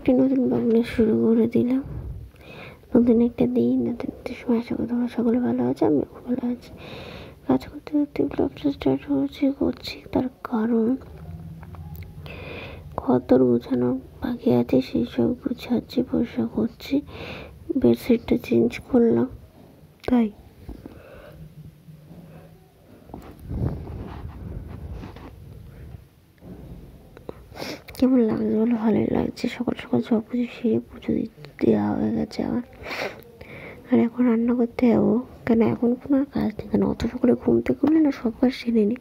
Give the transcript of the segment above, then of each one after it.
একটি নতুন ভাবনা শুরু করে দিলাম। নতুন একটা দিন, নতুন একটা সময়। আশা করি তোমরা সকলে ভালো আছে, আমিও ভালো আছি। কাজ করতে করতে ব্লগটা স্টার্ট করছি, তার কারণ ঘর গুছানো বাকি আছে, সেই সব গুছাচ্ছি, পরিষ্কার করছি। বেডশিটটা চেঞ্জ করলাম, তাই কেমন লাগছে বলো? ভালোই লাগছে। সকাল সকাল সব কিছু সেরে পুজো দেওয়া হয়ে গেছে আমার। আর এখন রান্না করতে যাবো, কেন এখন কোনো আর কাজ নেই। কেন অত সকালে ঘুম থেকে উঠলে না সব কাজ সেরে নিই,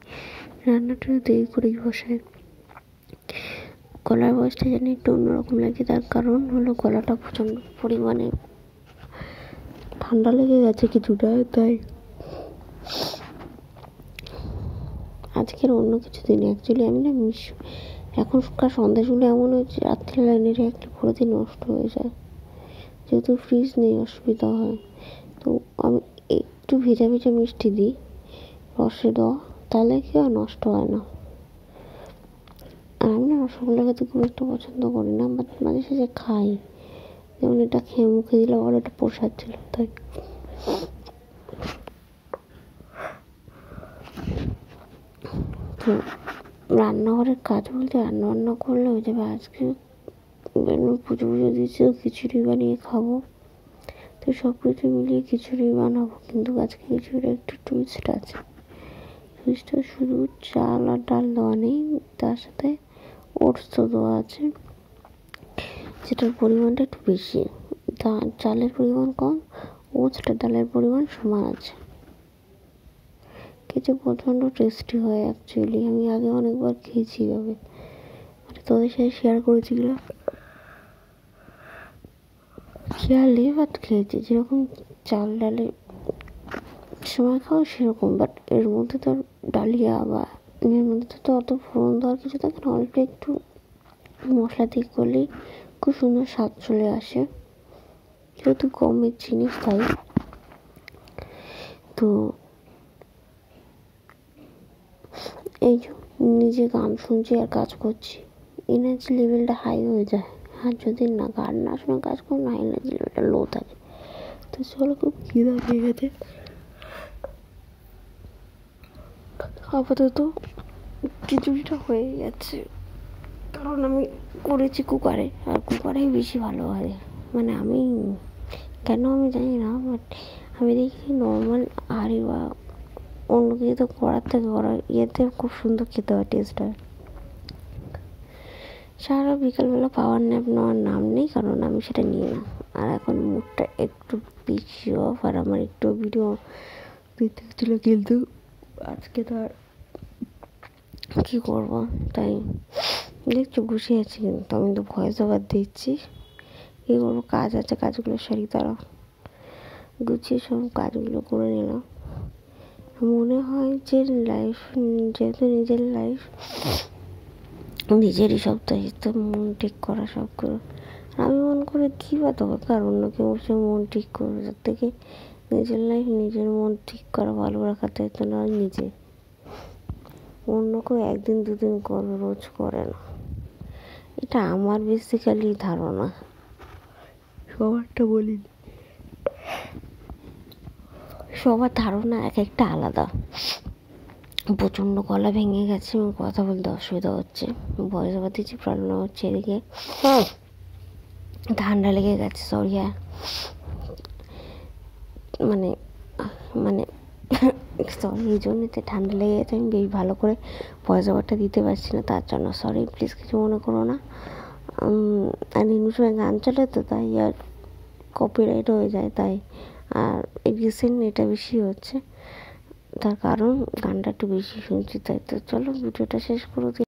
রান্নাটা দেরি করেই বসাই। গলার বয়সটা জানি একটু অন্যরকম লাগে, তার কারণ হলো গলাটা প্রচণ্ড পরিমাণে ঠান্ডা লেগে গেছে কিছুটা, তাই আজকের অন্য কিছু দিন অ্যাকচুয়ালি আমি না এখনকার সন্দেশগুলো এমন হয়েছে, রাত্রে লাইনের একটা ভরে নষ্ট হয়ে যায়, যেহেতু ফ্রিজ নেই অসুবিধা হয়। তো আমি একটু ভেজা ভেজা মিষ্টি দিই রসে দেওয়া, তাহলে কি আর নষ্ট হয় না। আর আমি না রসগোল্লা খেতে খুব একটা পছন্দ করি না, বাট মাঝে সাঝে খাই। যেমন এটা খেয়ে মুখে দিলে আবার এটা প্রসাদ ছিল, তাই তো রান্নাঘরের কাজ বলতে রান্না করলে হয়ে যাবে। আজকে পুজো দিয়েছি, খিচুড়ি বানিয়ে খাবো, তো সব কিছু মিলিয়ে খিচুড়ি বানাবো। কিন্তু আজকে খিচুড়ির একটু টুইস্ট আছে। টুইস্টটা শুধু চাল আর ডাল দেওয়া নেই, তার সাথে ওটস দেওয়া আছে, যেটার পরিমাণটা একটু বেশি। চালের পরিমাণ কম, ওটসটা ডালের পরিমাণ সমান আছে। খেতে প্রচণ্ড টেস্টি হয় অ্যাকচুয়ালি। আমি আগে অনেকবার খেয়েছি এভাবে, মানে তোদের সাথে শেয়ার করেছিলাম, খেয়ালি বাট খেয়েছি। যেরকম চাল ডালে সময় খাও সেরকম, বাট এর মধ্যে তো ডালিয়া বা এর মধ্যে তো অত ফোড়ন দেওয়ার কিছু থাকে না, অল্প একটু মশলা দিয়ে করলেই খুব সুন্দর স্বাদ চলে আসে, যেহেতু কমের জিনিস তাই। তো এই যে নিজে গান শুনছি আর কাজ করছি, এনার্জি লেভেলটা হাই হয়ে যায়। আর যদি না গান না শুনে কাজ করো না, এনার্জি লেভেলটা লো থাকে। তো চলো, খুব খিদা পেয়ে গেছে। আপাতত খিচুড়িটা হয়ে গেছে, কারণ আমি করেছি কুকারে, আর কুকারেই বেশি ভালো হয়। মানে আমি কেন আমি জানি না, বাট আমি দেখি নর্মাল হাঁড়ি বা অন্য কিছুতে করার থেকে ইয়েতে খুব সুন্দর খেতে হয়, টেস্ট হয়। সারা বিকালবেলা পাওয়ার ন্যাপ নেওয়ার নাম নেই, কারণ আমি সেটা নিই না। আর এখন মুডটা একটু পিছিয়ে অফ, আর আমার একটু ভিডিও দিতে হচ্ছিল, কিন্তু আজকে তো আর কী করবো, তাই দেখছো বসে আছি। কিন্তু আমি তো ভয়েস ওভার দিচ্ছি, কী করবো, কাজ আছে, কাজগুলো সারি। তারা গুছিয়ে সব কাজগুলো করে নিলাম। মনে হয় যে লাইফ, যেহেতু নিজের লাইফ, নিজেরই সব দায়িত্ব, মন ঠিক করা সব করে। আমি মন করে কী বা তবে আর অন্য কেউ সে মন ঠিক করবে, তার থেকে নিজের লাইফ নিজের মন ঠিক করা, ভালো রাখার দায়িত্ব নয় নিজে। অন্য কেউ একদিন দুদিন করবে, রোজ করে না। এটা আমার বেসিক্যালি ধারণা, সবারটা বলি, সবার ধারণা এক একটা আলাদা। প্রচণ্ড গলা ভেঙে গেছে, এবং কথা বলতে অসুবিধা হচ্ছে, ভয়েস ওভার দিচ্ছি, প্রবলেম হচ্ছে। এদিকে ঠান্ডা লেগে গেছে, সরি। হ্যাঁ, মানে মানে সরি, এই জন্যতে ঠান্ডা লেগে গেছে, আমি বেশ ভালো করে ভয়েস ওভারটা দিতে পারছি না, তার জন্য সরি, প্লিজ কিছু মনে করো না। আর এমনি সময় গান চলে তো, তাই আর কপিরাইট হয়ে যায়, তাই। আর রিসেন্ট এটা বেশি হচ্ছে, তার কারণ গানটা একটু বেশি শুনছি, তাই। তো চলো ভিডিওটা শেষ করে দিই।